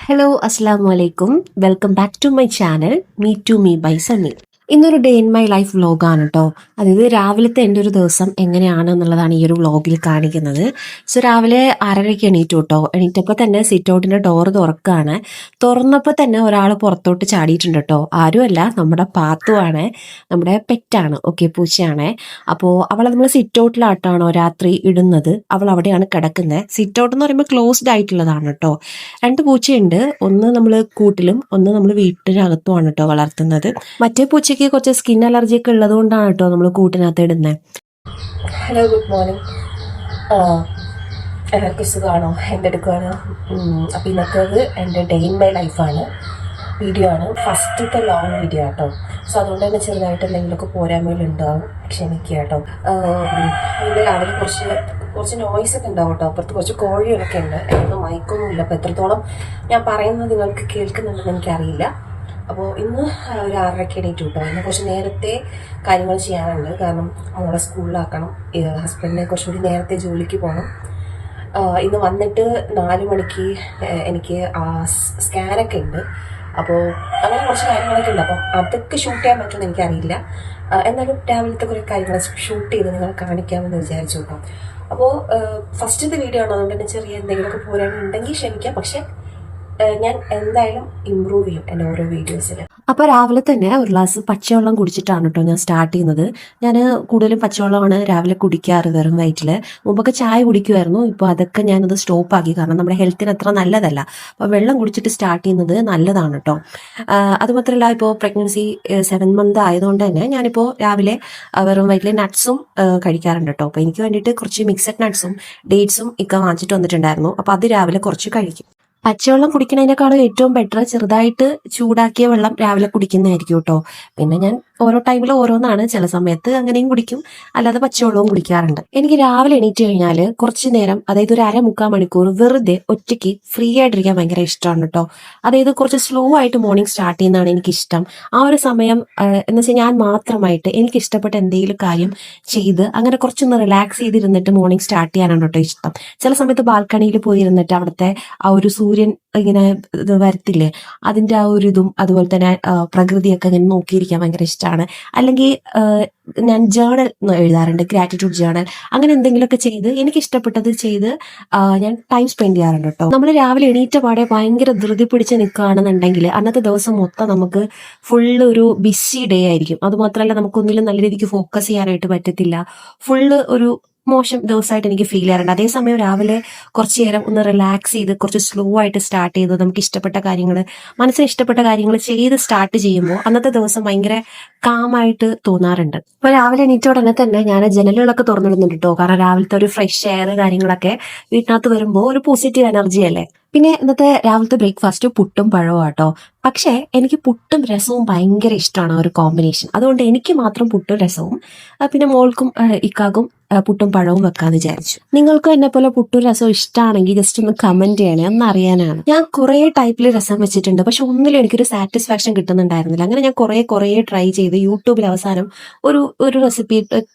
Hello അസ്സാം വലൈക്കും welcome back to my channel me to me by Sunny. ഇന്നൊരു day in my life വ്ലോഗാണ് കേട്ടോ. അതായത് രാവിലത്തെ എൻ്റെ ഒരു ദിവസം എങ്ങനെയാണ് എന്നുള്ളതാണ് ഈ ഒരു വ്ലോഗിൽ കാണിക്കുന്നത്. സോ രാവിലെ 6:30 എണീറ്റു കേട്ടോ. എണീറ്റപ്പോൾ തന്നെ സിറ്റ് ഔട്ടിൻ്റെ ഡോറ് തുറക്കുകയാണ്. തുറന്നപ്പോൾ തന്നെ ഒരാൾ പുറത്തോട്ട് ചാടിയിട്ടുണ്ട് കേട്ടോ. ആരുമല്ല, നമ്മുടെ പാത്തുവാണ്, നമ്മുടെ പെറ്റാണ്. ഓക്കെ, പൂച്ചയാണ്. അപ്പോൾ അവളെ നമ്മൾ സിറ്റ് ഔട്ടിലായിട്ടാണോ രാത്രി ഇടുന്നത്. അവൾ അവിടെയാണ് കിടക്കുന്നത്. സിറ്റ് ഔട്ട് എന്ന് പറയുമ്പോൾ ക്ലോസ്ഡ് ആയിട്ടുള്ളതാണ് കേട്ടോ. 2 പൂച്ചയുണ്ട്. ഒന്ന് നമ്മൾ കൂട്ടിലും ഒന്ന് നമ്മൾ വീട്ടിനകത്തുമാണ് കേട്ടോ വളർത്തുന്നത്. മറ്റേ പൂച്ച കുറച്ച് സ്കിൻ അലർജി ഒക്കെ ഉള്ളത് കൊണ്ടാണ് കേട്ടോ നമ്മൾ കൂട്ടിനകത്ത് ഇടുന്നത്. Hello, good morning. എല്ലാവർക്കും സുഖമാണോ? എൻ്റെ എടുക്കുകയാണ്. അപ്പോൾ ഇന്നത്തേത് എൻ്റെ ഡേ ഇൻ മൈ ലൈഫാണ്. വീഡിയോ ആണ്, ഫസ്റ്റത്തെ ലോങ് വീഡിയോ കേട്ടോ. സോ അതുകൊണ്ട് തന്നെ ചെറുതായിട്ട് എന്തെങ്കിലുമൊക്കെ പോരായ്മകളുണ്ടാവും, ക്ഷമിക്കുക കേട്ടോ. അതിൻ്റെ രാവിലെ കുറച്ച് നോയ്സ് ഒക്കെ ഉണ്ടാവും കേട്ടോ. അപ്പുറത്ത് കുറച്ച് കോഴികളൊക്കെ ഉണ്ട്. എന്നൊന്നും മയക്കൊന്നുമില്ല. അപ്പോൾ എത്രത്തോളം ഞാൻ പറയുന്നത് നിങ്ങൾക്ക് കേൾക്കുന്നുണ്ടെന്ന് എനിക്കറിയില്ല. അപ്പോൾ ഇന്ന് ഒരു 6:30 എണീറ്റു കേട്ടോ. ഇന്ന് കുറച്ച് നേരത്തെ കാര്യങ്ങൾ ചെയ്യാനുണ്ട്. കാരണം മോളെ സ്കൂളിലാക്കണം. ഹസ്ബൻഡിനെ കുറച്ചുകൂടി നേരത്തെ ജോലിക്ക് പോകണം. ഇന്ന് വന്നിട്ട് 4 മണിക്ക് എനിക്ക് സ്കാനൊക്കെ ഉണ്ട്. അപ്പോൾ അങ്ങനെ കുറച്ച് കാര്യങ്ങളൊക്കെ ഉണ്ട്. അപ്പോൾ അതൊക്കെ ഷൂട്ട് ചെയ്യാൻ പറ്റുമെന്ന് എനിക്കറിയില്ല. എന്നാലും രാവിലത്തെ കുറേ കാര്യങ്ങൾ ഷൂട്ട് ചെയ്ത് നിങ്ങളെ കാണിക്കാമെന്ന് വിചാരിച്ചു കേട്ടോ. അപ്പോൾ ഫസ്റ്റത്തെ വീഡിയോ ആണ്, അതുകൊണ്ട് തന്നെ ചെറിയ എന്തെങ്കിലുമൊക്കെ പോരാനുണ്ടെങ്കിൽ ക്ഷമിക്കാം. പക്ഷേ ഞാൻ എന്തായാലും ഇമ്പ്രൂവ് ചെയ്യും എൻ്റെ ഓരോ വീഡിയോസിൽ. അപ്പോൾ രാവിലെ തന്നെ ഒരു ഗ്ലാസ് പച്ചവെള്ളം കുടിച്ചിട്ടാണ് കേട്ടോ ഞാൻ സ്റ്റാർട്ട് ചെയ്യുന്നത്. ഞാൻ കൂടുതലും പച്ചവെള്ളമാണ് രാവിലെ കുടിക്കാറ് വെറും വയറ്റിൽ. മുമ്പൊക്കെ ചായ കുടിക്കുമായിരുന്നു. ഇപ്പോൾ അതൊക്കെ ഞാനത് സ്റ്റോപ്പാക്കി. കാരണം നമ്മുടെ ഹെൽത്തിന് അത്ര നല്ലതല്ല. അപ്പോൾ വെള്ളം കുടിച്ചിട്ട് സ്റ്റാർട്ട് ചെയ്യുന്നത് നല്ലതാണ് കേട്ടോ. അതുമാത്രമല്ല, ഇപ്പോൾ പ്രഗ്നൻസി 7 മന്ത് ആയതുകൊണ്ട് തന്നെ ഞാനിപ്പോൾ രാവിലെ വെറും വയറ്റിൽ നട്ട്സും കഴിക്കാറുണ്ട് കേട്ടോ. അപ്പോൾ എനിക്ക് വേണ്ടിയിട്ട് കുറച്ച് മിക്സഡ് നട്ട്സും ഡേറ്റ്സും ഒക്കെ വാങ്ങിച്ചിട്ട് വന്നിട്ടുണ്ടായിരുന്നു. അപ്പോൾ അത് രാവിലെ കുറച്ച് കഴിക്കും. പച്ചവെള്ളം കുടിക്കുന്നതിനേക്കാളും ഏറ്റവും ബെറ്റർ ചെറുതായിട്ട് ചൂടാക്കിയ വെള്ളം രാവിലെ കുടിക്കുന്നതായിരിക്കും കേട്ടോ. പിന്നെ ഞാൻ ഓരോ ടൈമിൽ ഓരോന്നാണ്. ചില സമയത്ത് അങ്ങനെയും കുടിക്കും, അല്ലാതെ പച്ചവെള്ളവും കുടിക്കാറുണ്ട്. എനിക്ക് രാവിലെ എണീറ്റ് കഴിഞ്ഞാൽ കുറച്ച് നേരം, അതായത് ഒരു 1/2-3/4 മണിക്കൂർ വെറുതെ ഒറ്റയ്ക്ക് ഫ്രീ ആയിട്ടിരിക്കാൻ ഭയങ്കര ഇഷ്ടമാണ് കേട്ടോ. അതായത് കുറച്ച് സ്ലോ ആയിട്ട് മോർണിംഗ് സ്റ്റാർട്ട് ചെയ്യുന്നതാണ് എനിക്കിഷ്ടം. ആ ഒരു സമയം എന്ന് വെച്ചാൽ ഞാൻ മാത്രമായിട്ട് എനിക്ക് ഇഷ്ടപ്പെട്ട എന്തെങ്കിലും കാര്യം ചെയ്ത് അങ്ങനെ കുറച്ചൊന്ന് റിലാക്സ് ചെയ്തിരുന്നിട്ട് മോർണിംഗ് സ്റ്റാർട്ട് ചെയ്യാനാണ് കേട്ടോ ഇഷ്ടം. ചില സമയത്ത് ബാൽക്കണിയിൽ പോയിരുന്നിട്ട് അവിടുത്തെ ആ ഒരു സൂര്യൻ ഇങ്ങനെ വരത്തില്ലേ, അതിന്റെ ആ ഒരു ഇതും അതുപോലെ തന്നെ പ്രകൃതിയൊക്കെ ഇങ്ങനെ നോക്കിയിരിക്കാൻ ഭയങ്കര ഇഷ്ടമാണ്. അല്ലെങ്കിൽ ഞാൻ ജേണൽ എഴുതാറുണ്ട്, ഗ്രാറ്റിറ്റ്യൂഡ് ജേണൽ. അങ്ങനെ എന്തെങ്കിലുമൊക്കെ ചെയ്ത് എനിക്ക് ഇഷ്ടപ്പെട്ടത് ചെയ്ത് ഞാൻ ടൈം സ്പെൻഡ് ചെയ്യാറുണ്ട് കേട്ടോ. നമ്മൾ രാവിലെ എണീറ്റ പാടെ ഭയങ്കര ധൃതി പിടിച്ച് നിൽക്കുകയാണെന്നുണ്ടെങ്കിൽ അന്നത്തെ ദിവസം മൊത്തം നമുക്ക് ഫുള്ള് ഒരു ബിസി ഡേ ആയിരിക്കും. അതുമാത്രമല്ല, നമുക്കൊന്നിലും നല്ല രീതിക്ക് ഫോക്കസ് ചെയ്യാനായിട്ട് പറ്റത്തില്ല. ഫുള്ള് ഒരു മോശം ദിവസമായിട്ട് എനിക്ക് ഫീൽ ചെയ്യാറുണ്ട്. അതേസമയം രാവിലെ കുറച്ച് നേരം ഒന്ന് റിലാക്സ് ചെയ്ത് കുറച്ച് സ്ലോ ആയിട്ട് സ്റ്റാർട്ട് ചെയ്ത് നമുക്ക് ഇഷ്ടപ്പെട്ട കാര്യങ്ങൾ, മനസ്സിന് ഇഷ്ടപ്പെട്ട കാര്യങ്ങൾ ചെയ്ത് സ്റ്റാർട്ട് ചെയ്യുമ്പോൾ അന്നത്തെ ദിവസം ഭയങ്കര കാമായിട്ട് തോന്നാറുണ്ട്. അപ്പോൾ രാവിലെ എണീറ്റ ഉടനെ തന്നെ ഞാൻ ജനലുകളൊക്കെ തുറന്നിടുന്നുണ്ട് കേട്ടോ. കാരണം രാവിലത്തെ ഒരു ഫ്രഷ് എയർ കാര്യങ്ങളൊക്കെ വീട്ടിനകത്ത് വരുമ്പോൾ ഒരു പോസിറ്റീവ് എനർജി അല്ലേ. പിന്നെ ഇന്നത്തെ രാവിലത്തെ ബ്രേക്ക്ഫാസ്റ്റ് പുട്ടും പഴവും ആട്ടോ. പക്ഷേ എനിക്ക് പുട്ടും രസവും ഭയങ്കര ഇഷ്ടമാണ്, ഒരു കോമ്പിനേഷൻ. അതുകൊണ്ട് എനിക്ക് മാത്രം പുട്ടും രസവും, പിന്നെ മോൾക്കും ഇക്കാക്കും പുട്ടും പഴവും വെക്കാന്ന് വിചാരിച്ചു. നിങ്ങൾക്കും എന്നെ പോലെ പുട്ടും രസവും ഇഷ്ടമാണെങ്കിൽ ജസ്റ്റ് ഒന്ന് കമന്റ് ചെയ്യണേ, ഒന്ന് അറിയാനാണ്. ഞാൻ കുറേ ടൈപ്പിൽ രസം വെച്ചിട്ടുണ്ട്, പക്ഷെ ഒന്നിലും എനിക്കൊരു സാറ്റിസ്ഫാക്ഷൻ കിട്ടുന്നുണ്ടായിരുന്നില്ല. അങ്ങനെ ഞാൻ കുറേ ട്രൈ ചെയ്ത് യൂട്യൂബിൽ അവസാനം ഒരു റെസിപ്പി,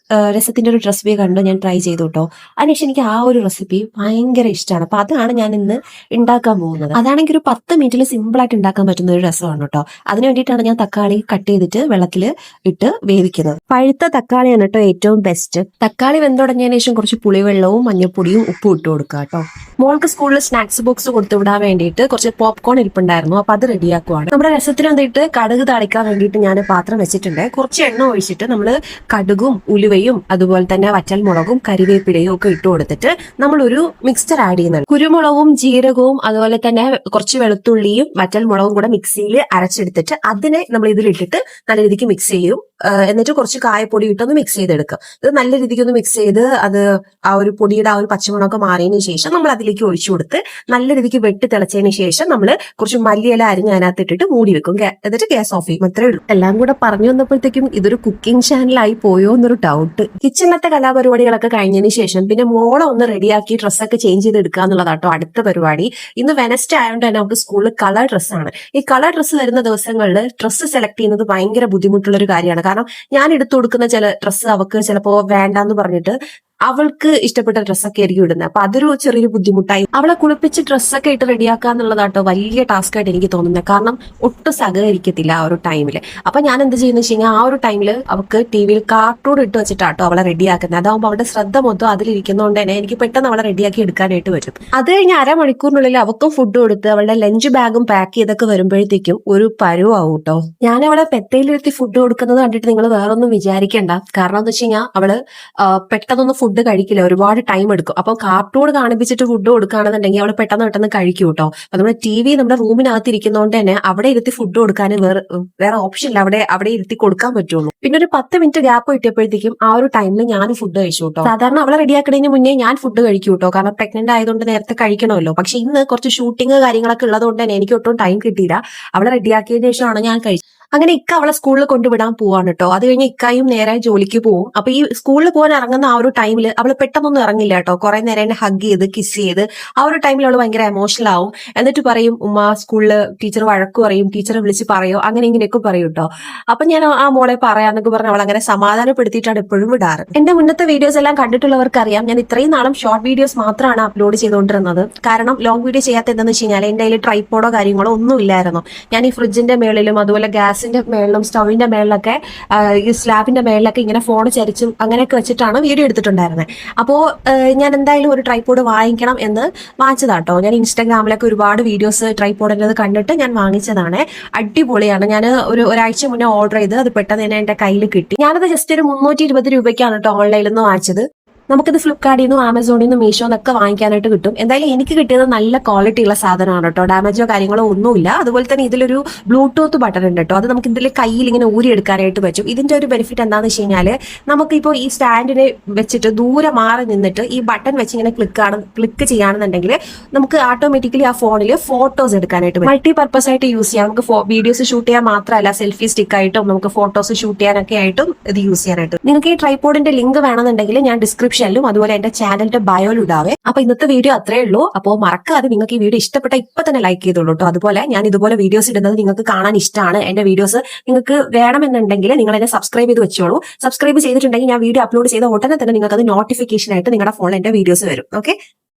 രസത്തിന്റെ ഒരു റെസിപ്പി കണ്ട് ഞാൻ ട്രൈ ചെയ്തു കേട്ടോ. അതിനുശേഷം എനിക്ക് ആ ഒരു റെസിപ്പി ഭയങ്കര ഇഷ്ടമാണ്. അപ്പൊ അതാണ് ഞാൻ ഇന്ന് ഉണ്ടാക്കാൻ പോകുന്നത്. അതാണെങ്കിൽ ഒരു 10 മിനിറ്റിൽ സിമ്പിളായിട്ട് ഉണ്ടാക്കാൻ പറ്റുന്ന ഒരു രസമാണ് കേട്ടോ. അതിന് വേണ്ടിയിട്ടാണ് ഞാൻ തക്കാളി കട്ട് ചെയ്തിട്ട് വെള്ളത്തിൽ ഇട്ട് വേവിക്കുന്നത്. പഴുത്ത തക്കാളിയാണ് കേട്ടോ ഏറ്റവും ബെസ്റ്റ്. തക്കാളി വെന്തുടങ്ങിയതിനു ശേഷം കുറച്ച് പുളിവെള്ളവും മഞ്ഞപ്പൊടിയും ഉപ്പും ഇട്ട് കൊടുക്കുക കേട്ടോ. മോൾക്ക് സ്കൂളിൽ സ്നാക്സ് ബോക്സ് കൊടുത്തു വിടാൻ വേണ്ടിയിട്ട് കുറച്ച് പോപ്കോൺ ഇരിപ്പുണ്ടായിരുന്നു. അപ്പൊ അത് റെഡിയാക്കുവാണ്. നമ്മുടെ രസത്തിന് വേണ്ടിയിട്ട് കടുക് താളിക്കാൻ വേണ്ടിയിട്ട് ഞാൻ പാത്രം വെച്ചിട്ടുണ്ട്. കുറച്ച് എണ്ണ ഒഴിച്ചിട്ട് നമ്മൾ കടുകും ഉലുവയും അതുപോലെ തന്നെ വറ്റൽമുളകും കരിവേപ്പിലയും ഒക്കെ ഇട്ട് കൊടുത്തിട്ട് നമ്മളൊരു മിക്സ്ചർ ആഡ് ചെയ്യുന്നുണ്ട്. കുരുമുളകും ജീരകവും അതുപോലെ തന്നെ കുറച്ച് വെളുത്തുള്ളിയും വറ്റൽമുളകും കൂടെ മിക്സിയിൽ അരച്ചെടുത്തിട്ട് അതിനെ നമ്മൾ ഇതിലിട്ടിട്ട് നല്ല രീതിക്ക് മിക്സ് ചെയ്യും. എന്നിട്ട് കുറച്ച് കായപ്പൊടി ഇട്ടൊന്ന് മിക്സ് ചെയ്തെടുക്കുക. ഇത് നല്ല രീതിക്ക് ഒന്ന് മിക്സ് ചെയ്ത് അത് ആ ഒരു പൊടിയുടെ ആ ഒരു പച്ചമുളകൊക്കെ മാറിയതിനു ശേഷം നമ്മൾ അതിലേക്ക് ഒഴിച്ചു കൊടുത്ത് നല്ല രീതിക്ക് വെട്ടി തിളച്ചതിന് ശേഷം നമ്മൾ കുറച്ച് മല്ലിയില അരിഞ്ഞ് അതിനകത്ത് ഇട്ടിട്ട് മൂടി വെക്കും. എന്നിട്ട് ഗ്യാസ് ഓഫ് ചെയ്യും. അത്രേ ഉള്ളൂ. എല്ലാം കൂടെ പറഞ്ഞു വന്നപ്പോഴത്തേക്കും ഇതൊരു കുക്കിംഗ് ചാനലായി പോയോ എന്നൊരു ഡൗട്ട്. കിച്ചണിലത്തെ കലാപരിപാടികളൊക്കെ കഴിഞ്ഞതിന് ശേഷം പിന്നെ മോളെ ഒന്ന് റെഡിയാക്കി ഡ്രസ്സൊക്കെ ചേഞ്ച് ചെയ്ത് എടുക്കുക എന്നുള്ളതാട്ടോ അടുത്ത പരിപാടി. ഇന്ന് വെനസ്ഡേ ആയതുകൊണ്ട് തന്നെ നമുക്ക് സ്കൂളിൽ കളർ ഡ്രസ്സാണ്. ഈ കളർ ഡ്രസ്സ് വരുന്ന ദിവസങ്ങളിൽ ഡ്രസ്സ് സെലക്ട് ചെയ്യുന്നത് ഭയങ്കര ബുദ്ധിമുട്ടുള്ള ഒരു കാര്യമാണ്. കാരണം ഞാൻ എടുത്തു കൊടുക്കുന്ന ചില ഡ്രസ്സ് അവർക്ക് ചിലപ്പോൾ വേണ്ടാന്ന് പറഞ്ഞിട്ട് അവൾക്ക് ഇഷ്ടപ്പെട്ട ഡ്രസ്സൊക്കെ ആയിരിക്കും ഇടുന്നത്. അപ്പൊ അതൊരു ചെറിയൊരു ബുദ്ധിമുട്ടായി. അവളെ കുളിപ്പിച്ച് ഡ്രസ്സൊക്കെ ഇട്ട് റെഡിയാക്കുക എന്നുള്ളതാട്ടോ വലിയ ടാസ്ക് ആയിട്ട് എനിക്ക് തോന്നുന്നത്. കാരണം ഒട്ടും സഹകരിക്കത്തില്ല ആ ഒരു ടൈമിൽ. അപ്പൊ ഞാൻ എന്ത് ചെയ്യുന്ന വെച്ച് കഴിഞ്ഞാൽ ആ ഒരു ടൈമിൽ അവൾക്ക് ടി വിയിൽ കാർട്ടൂൺ ഇട്ട് വെച്ചിട്ടാട്ടോ അവളെ റെഡിയാക്കുന്നത്. അതാവുമ്പോൾ അവളുടെ ശ്രദ്ധ മൊത്തം അതിലിരിക്കുന്നതുകൊണ്ട് തന്നെ എനിക്ക് പെട്ടെന്ന് അവളെ റെഡിയാക്കി എടുക്കാനായിട്ട് പറ്റും. അത് കഴിഞ്ഞ് അരമണിക്കൂറിനുള്ളിൽ അവൾക്കും ഫുഡ് കൊടുത്ത് അവളുടെ ലഞ്ച് ബാഗും പാക്ക് ചെയ്തൊക്കെ വരുമ്പോഴത്തേക്കും ഒരു പരുവാവും കേട്ടോ. ഞാൻ അവളെ പെത്തയിലിരുത്തി ഫുഡ് കൊടുക്കുന്നത് കണ്ടിട്ട് നിങ്ങൾ വേറൊന്നും വിചാരിക്കേണ്ട. കാരണം എന്താ വെച്ച് കഴിഞ്ഞാൽ അവള് പെട്ടെന്നൊന്നും ഫുഡ് കഴിക്കില്ല, ഒരുപാട് ടൈം എടുക്കും. അപ്പൊ കാർട്ടൂൺ കാണിപ്പിച്ചിട്ട് ഫുഡ് കൊടുക്കുകയാണെന്നുണ്ടെങ്കിൽ അവള് പെട്ടെന്ന് കഴിക്കും കേട്ടോ. അപ്പൊ നമ്മുടെ ടി.വി നമ്മുടെ റൂമിനകത്ത് ഇരിക്കുന്നതുകൊണ്ട് തന്നെ അവിടെ ഇരുത്തി ഫുഡ് കൊടുക്കാൻ വേറെ ഓപ്ഷൻ ഇല്ല, അവിടെ ഇരുത്തി കൊടുക്കാൻ പറ്റുള്ളൂ. പിന്നെ ഒരു 10 മിനിറ്റ് ഗ്യാപ്പ് കിട്ടിയപ്പോഴത്തേക്കും ആ ഒരു ടൈമിൽ ഞാൻ ഫുഡ് കഴിച്ചു കേട്ടോ. സാധാരണ അവളെ റെഡിയാക്കുന്നതിന് മുന്നേ ഞാൻ ഫുഡ് കഴിക്കും കേട്ടോ, കാരണം പ്രഗ്നന്റ് ആയതുകൊണ്ട് നേരത്തെ കഴിക്കണമല്ലോ. പക്ഷെ ഇന്ന് കുറച്ച് ഷൂട്ടിങ് കാര്യങ്ങളൊക്കെ ഉള്ളതുകൊണ്ട് തന്നെ എനിക്ക് ഒട്ടും ടൈം കിട്ടിയില്ല. അവളെ റെഡിയാക്കിയതിനു ശേഷമാണ് ഞാൻ കഴിച്ചത്. അങ്ങനെ ഇക്ക അവളെ സ്കൂളിൽ കൊണ്ടുവിടാൻ പോവാണ് കേട്ടോ. അത് കഴിഞ്ഞ് ഇക്കായും നേരെ ജോലിക്ക് പോകും. അപ്പൊ ഈ സ്കൂളിൽ പോകാൻ ഇറങ്ങുന്ന ആ ഒരു ടൈമിൽ അവള് പെട്ടെന്നൊന്നും ഇറങ്ങില്ല കേട്ടോ. കുറെ നേരം എന്നെ ഹഗ് ചെയ്ത് കിസ് ചെയ്ത് ആ ഒരു ടൈമിൽ അവള് ഭയങ്കര എമോഷണൽ ആവും. എന്നിട്ട് പറയും ഉമ്മ സ്കൂളിൽ ടീച്ചർ വഴക്ക് പറയും, ടീച്ചറെ വിളിച്ച് പറയോ, അങ്ങനെ ഇങ്ങനെയൊക്കെ പറയും കേട്ടോ. അപ്പൊ ഞാൻ ആ മോളെ പറയാന്നൊക്കെ പറഞ്ഞ് അവൾ അങ്ങനെ സമാധാനപ്പെടുത്തിയിട്ടാണ് എപ്പോഴും വിടാറ്. എന്റെ മുന്നത്തെ വീഡിയോസ് എല്ലാം കണ്ടിട്ടുള്ളവർക്ക് അറിയാം, ഞാൻ ഇത്രയും നാളും ഷോർട്ട് വീഡിയോസ് മാത്രമാണ് അപ്ലോഡ് ചെയ്തുകൊണ്ടിരുന്നത്. കാരണം ലോങ് വീഡിയോ ചെയ്യാത്ത എന്താണെന്ന് വെച്ച് കഴിഞ്ഞാൽ എന്റെ കയ്യിൽ ട്രൈപ്പോഡോ കാര്യങ്ങളോ ഒന്നും ഇല്ലായിരുന്നു. ഞാൻ ഈ ഫ്രിഡ്ജിന്റെ മേളിലും അതുപോലെ ഗ്യാസിന്റെ മേളിലും സ്റ്റൗവിന്റെ മേളിലൊക്കെ ഈ സ്ലാബിന്റെ മേളിലൊക്കെ ഇങ്ങനെ ഫോൺ ചരിച്ചും അങ്ങനെയൊക്കെ വെച്ചിട്ടാണ് വീഡിയോ എടുത്തിട്ടുണ്ടായിരുന്നത്. അപ്പോൾ ഞാൻ എന്തായാലും ഒരു ട്രൈപ്പോഡ് വാങ്ങിക്കണം എന്ന് വാങ്ങിച്ചതാട്ടോ. ഞാൻ ഇൻസ്റ്റാഗ്രാമിലൊക്കെ ഒരുപാട് വീഡിയോസ് ട്രൈപ്പോഡിൻ്റെത് കണ്ടിട്ട് ഞാൻ വാങ്ങിച്ചതാണ്. അടിപൊളിയാണ്. ഞാൻ ഒരാഴ്ച മുന്നേ ഓർഡർ ചെയ്ത് അത് പെട്ടെന്ന് തന്നെ എന്റെ കയ്യിൽ കിട്ടി. ഞാനത് ജസ്റ്റ് ഒരു 320 രൂപയ്ക്കാണ് കേട്ടോ ഓൺലൈനിൽ നിന്ന് വാങ്ങിച്ചത്. നമുക്കിത് ഫ്ലിപ്കാർട്ടിൽ നിന്നും ആമസോണിൽ നിന്നും മീഷോ എന്നൊക്കെ വാങ്ങിക്കാനായിട്ട് കിട്ടും. എന്തായാലും എനിക്ക് കിട്ടിയത് നല്ല ക്വാളിറ്റി ഉള്ള സാധനമാണ് കേട്ടോ. ഡാമേജോ കാര്യങ്ങളോ ഒന്നുമില്ല. അതുപോലെ തന്നെ ഇതിലൊരു ബ്ലൂടൂത്ത് ബട്ടൺ ഉണ്ട് കേട്ടോ. അത് നമുക്ക് ഇതിൽ കയ്യിൽ ഇങ്ങനെ ഊരി എടുക്കാനായിട്ട് പറ്റും. ഇതിന്റെ ഒരു ബെനിഫിറ്റ് എന്താണെന്ന് വെച്ച് കഴിഞ്ഞാൽ നമുക്കിപ്പോൾ ഈ സ്റ്റാൻഡിനെ വെച്ചിട്ട് ദൂരെ മാറി നിന്നിട്ട് ഈ ബട്ടൺ വെച്ച് ഇങ്ങനെ ക്ലിക്ക് ചെയ്യുകയാണെന്നുണ്ടെങ്കിൽ നമുക്ക് ഓട്ടോമാറ്റിക്കലി ആ ഫോണിൽ ഫോട്ടോസ് എടുക്കാനായിട്ട് പറ്റും. മൾട്ടി പർപ്പസ് ആയിട്ട് യൂസ് ചെയ്യാം. നമുക്ക് വീഡിയോസ് ഷൂട്ട് ചെയ്യാൻ മാത്രമല്ല, സെൽഫി സ്റ്റിക്ക് ആയിട്ടും നമുക്ക് ഫോട്ടോസ് ഷൂട്ട് ചെയ്യാനൊക്കെ ആയിട്ടും ഇത് യൂസ് ചെയ്യാനായിട്ട്. നിങ്ങൾക്ക് ഈ ട്രൈപോഡിന്റെ ലിങ്ക് വേണമെന്നുണ്ടെങ്കിൽ ഞാൻ ഡിസ്ക്രിപ്ഷനിലും അതുപോലെ എന്റെ ചാനലിന്റെ ബയോയിലും ഇടാവേ. അപ്പൊ ഇന്നത്തെ വീഡിയോ അത്രേ ഉള്ളൂ. അപ്പോൾ മറക്കാതെ നിങ്ങൾക്ക് ഈ വീഡിയോ ഇഷ്ടപ്പെട്ട ഇപ്പൊ തന്നെ ലൈക്ക് ചെയ്തോളൂ കേട്ടോ. അതുപോലെ ഞാൻ ഇതുപോലെ വീഡിയോസ് ഇടുന്നത് നിങ്ങൾക്ക് കാണാൻ ഇഷ്ടമാണ്, എന്റെ വീഡിയോസ് നിങ്ങൾക്ക് വേണമെന്നുണ്ടെങ്കിൽ നിങ്ങൾ എന്നെ സബ്സ്ക്രൈബ് ചെയ്ത് വെച്ചോളൂ. സബ്സ്ക്രൈബ് ചെയ്തിട്ടുണ്ടെങ്കിൽ ഞാൻ വീഡിയോ അപ്ലോഡ് ചെയ്ത ഉടനെ തന്നെ നിങ്ങൾക്ക് അത് നോട്ടിഫിക്കേഷൻ ആയിട്ട് നിങ്ങളുടെ ഫോണിൽ എന്റെ വീഡിയോസ് വരും. ഓക്കെ.